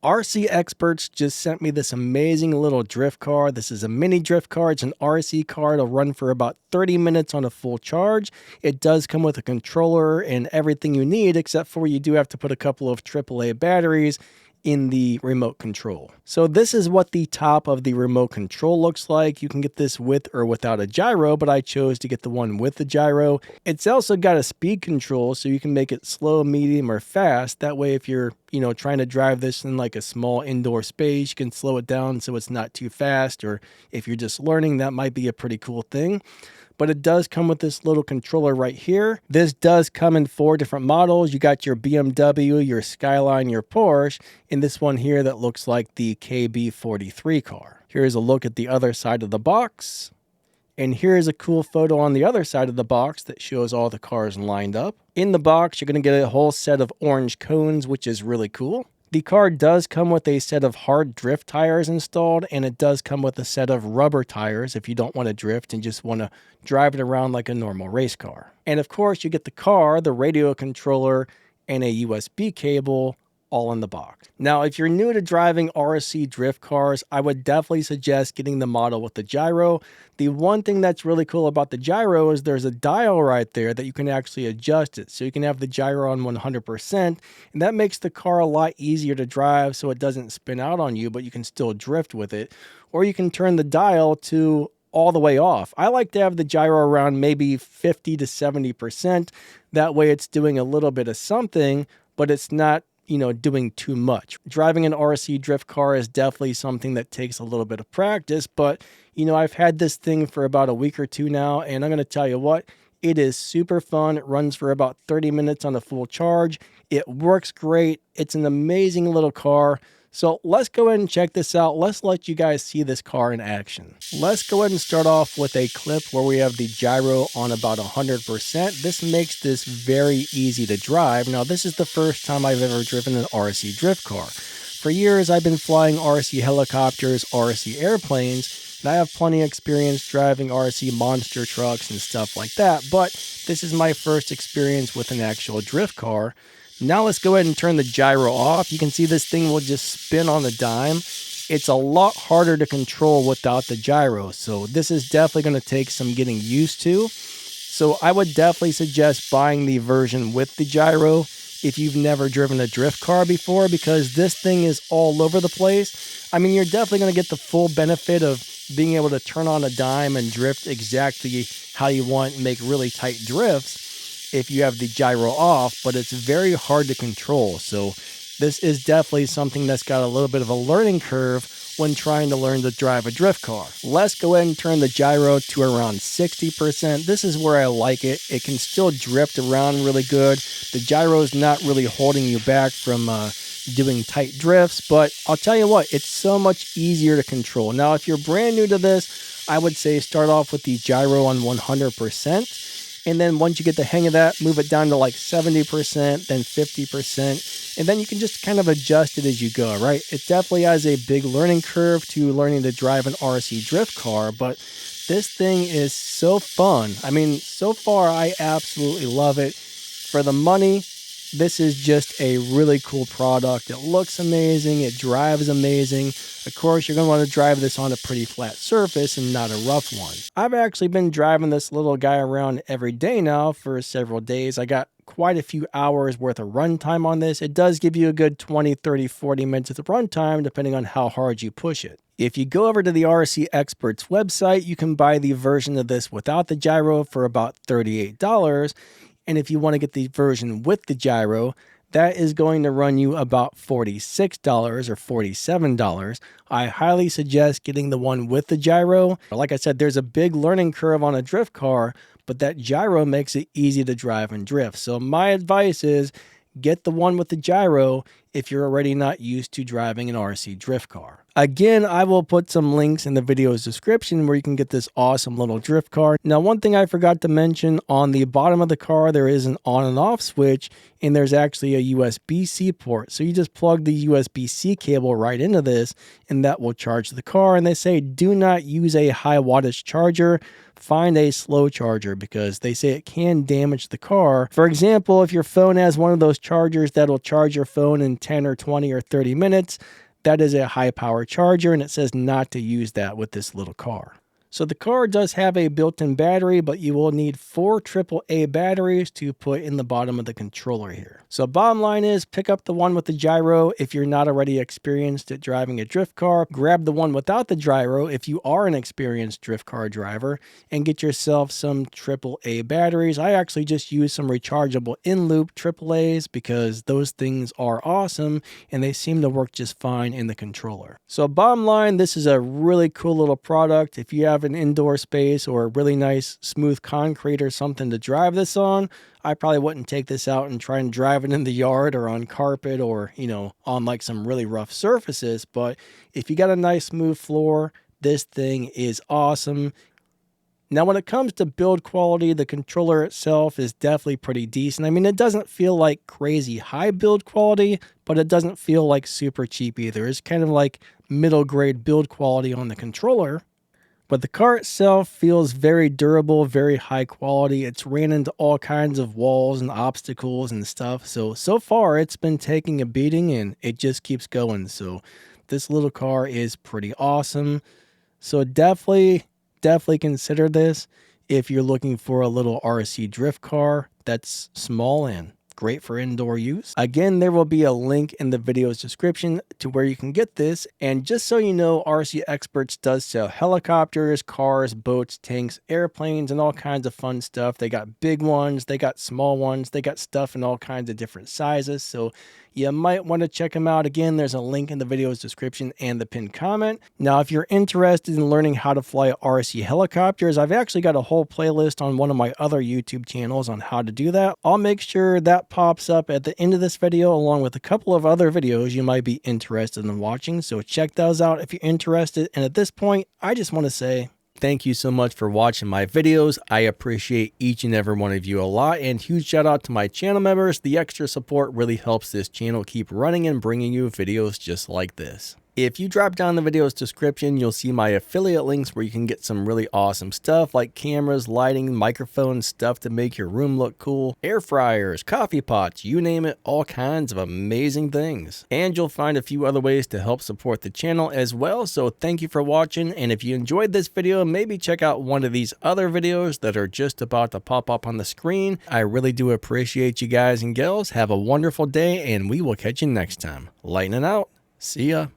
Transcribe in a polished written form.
RC Experts just sent me this amazing little drift car. This is a mini drift car. It's an RC car. It'll run for about 30 minutes on a full charge. It does come with a controller and everything you need, except for you do have to put a couple of AAA batteries in the remote control. So this is what the top of the remote control looks like. You can get this with or without a gyro, but I chose to get the one with the gyro. It's also got a speed control, so you can make it slow, medium, or fast. That way, if you're, trying to drive this in like a small indoor space, you can slow it down so it's not too fast. Or if you're just learning, that might be a pretty cool thing. But it does come with this little controller right here. This does come in 4 different models. You got your BMW, your Skyline, your Porsche, and this one here that looks like the KB43 car. Here's a look at the other side of the box. And here's a cool photo on the other side of the box that shows all the cars lined up. In the box, you're going to get a whole set of orange cones, which is really cool. The car does come with a set of hard drift tires installed, and it does come with a set of rubber tires if you don't want to drift and just want to drive it around like a normal race car. And of course, you get the car, the radio controller, and a USB cable all in the box. Now, if you're new to driving RC drift cars, I would definitely suggest getting the model with the gyro. The one thing that's really cool about the gyro is there's a dial right there that you can actually adjust it. So you can have the gyro on 100%, and that makes the car a lot easier to drive so it doesn't spin out on you, but you can still drift with it. Or you can turn the dial to all the way off. I like to have the gyro around maybe 50 to 70%. That way it's doing a little bit of something, but it's not doing too much. Driving an RC drift car is definitely something that takes a little bit of practice, but I've had this thing for about a week or two now, and I'm going to tell you what, it is super fun. It runs for about 30 minutes on a full charge. It works great. It's an amazing little car. So let's go ahead and check this out. Let's let you guys see this car in action. Let's go ahead and start off with a clip where we have the gyro on about 100%. This makes this very easy to drive. Now, this is the first time I've ever driven an RC drift car. For years, I've been flying RC helicopters, RC airplanes, and I have plenty of experience driving RC monster trucks and stuff like that, but this is my first experience with an actual drift car. Now let's go ahead and turn the gyro off. You can see this thing will just spin on the dime. It's a lot harder to control without the gyro, so this is definitely going to take some getting used to. So I would definitely suggest buying the version with the gyro if you've never driven a drift car before, because this thing is all over the place. I mean, you're definitely going to get the full benefit of being able to turn on a dime and drift exactly how you want and make really tight drifts if you have the gyro off, but it's very hard to control. So this is definitely something that's got a little bit of a learning curve when trying to learn to drive a drift car. Let's go ahead and turn the gyro to around 60%. This is where I like it. It can still drift around really good. The gyro is not really holding you back from doing tight drifts, but I'll tell you what, it's so much easier to control. Now, if you're brand new to this, I would say start off with the gyro on 100%. And then once you get the hang of that, move it down to like 70%, then 50%. And then you can just kind of adjust it as you go, right? It definitely has a big learning curve to learning to drive an RC drift car, but this thing is so fun. I mean, so far, I absolutely love it. For the money, this is just a really cool product. It looks amazing. It drives amazing. Of course, you're going to want to drive this on a pretty flat surface and not a rough one. I've actually been driving this little guy around every day now for several days. I got quite a few hours worth of runtime on this. It does give you a good 20, 30, 40 minutes of runtime depending on how hard you push it. If you go over to the RC Experts website, you can buy the version of this without the gyro for about $38. And if you want to get the version with the gyro, that is going to run you about $46 or $47. I highly suggest getting the one with the gyro. Like I said, there's a big learning curve on a drift car, but that gyro makes it easy to drive and drift. So my advice is get the one with the gyro if you're already not used to driving an RC drift car. Again, I will put some links in the video's description where you can get this awesome little drift car. Now, one thing I forgot to mention, on the bottom of the car, there is an on and off switch, and there's actually a USB-C port. So you just plug the USB-C cable right into this, and that will charge the car. And they say, do not use a high wattage charger. Find a slow charger, because they say it can damage the car. For example, if your phone has one of those chargers that'll charge your phone in 10 or 20 or 30 minutes. That is a high power charger, and it says not to use that with this little car. So the car does have a built-in battery, but you will need 4 AAA batteries to put in the bottom of the controller here. So bottom line is, pick up the one with the gyro if you're not already experienced at driving a drift car. Grab the one without the gyro if you are an experienced drift car driver, and get yourself some AAA batteries. I actually just use some rechargeable in-loop AAAs because those things are awesome and they seem to work just fine in the controller. So bottom line, this is a really cool little product. If you have an indoor space or a really nice smooth concrete or something to drive this on, I probably wouldn't take this out and try and drive it in the yard or on carpet or, on like some really rough surfaces. But if you got a nice smooth floor, this thing is awesome. Now, when it comes to build quality, the controller itself is definitely pretty decent. I mean, it doesn't feel like crazy high build quality, but it doesn't feel like super cheap either. It's kind of like middle grade build quality on the controller. But the car itself feels very durable, very high quality. It's ran into all kinds of walls and obstacles and stuff. So far it's been taking a beating and it just keeps going. So this little car is pretty awesome. So definitely consider this if you're looking for a little RC drift car that's small and great for indoor use. Again, there will be a link in the video's description to where you can get this. And just so you know, RC Experts does sell helicopters, cars, boats, tanks, airplanes, and all kinds of fun stuff. They got big ones, they got small ones, they got stuff in all kinds of different sizes. So you might want to check them out. Again, there's a link in the video's description and the pinned comment. Now, if you're interested in learning how to fly RC helicopters, I've actually got a whole playlist on one of my other YouTube channels on how to do that. I'll make sure that pops up at the end of this video along with a couple of other videos you might be interested in watching. So check those out if you're interested. And at this point, I just want to say thank you so much for watching my videos. I appreciate each and every one of you a lot, and huge shout out to my channel members. The extra support really helps this channel keep running and bringing you videos just like this. If you drop down the video's description, you'll see my affiliate links where you can get some really awesome stuff like cameras, lighting, microphones, stuff to make your room look cool, air fryers, coffee pots, you name it, all kinds of amazing things. And you'll find a few other ways to help support the channel as well. So thank you for watching. And if you enjoyed this video, maybe check out one of these other videos that are just about to pop up on the screen. I really do appreciate you guys and gals. Have a wonderful day, and we will catch you next time. Lightning out. See ya.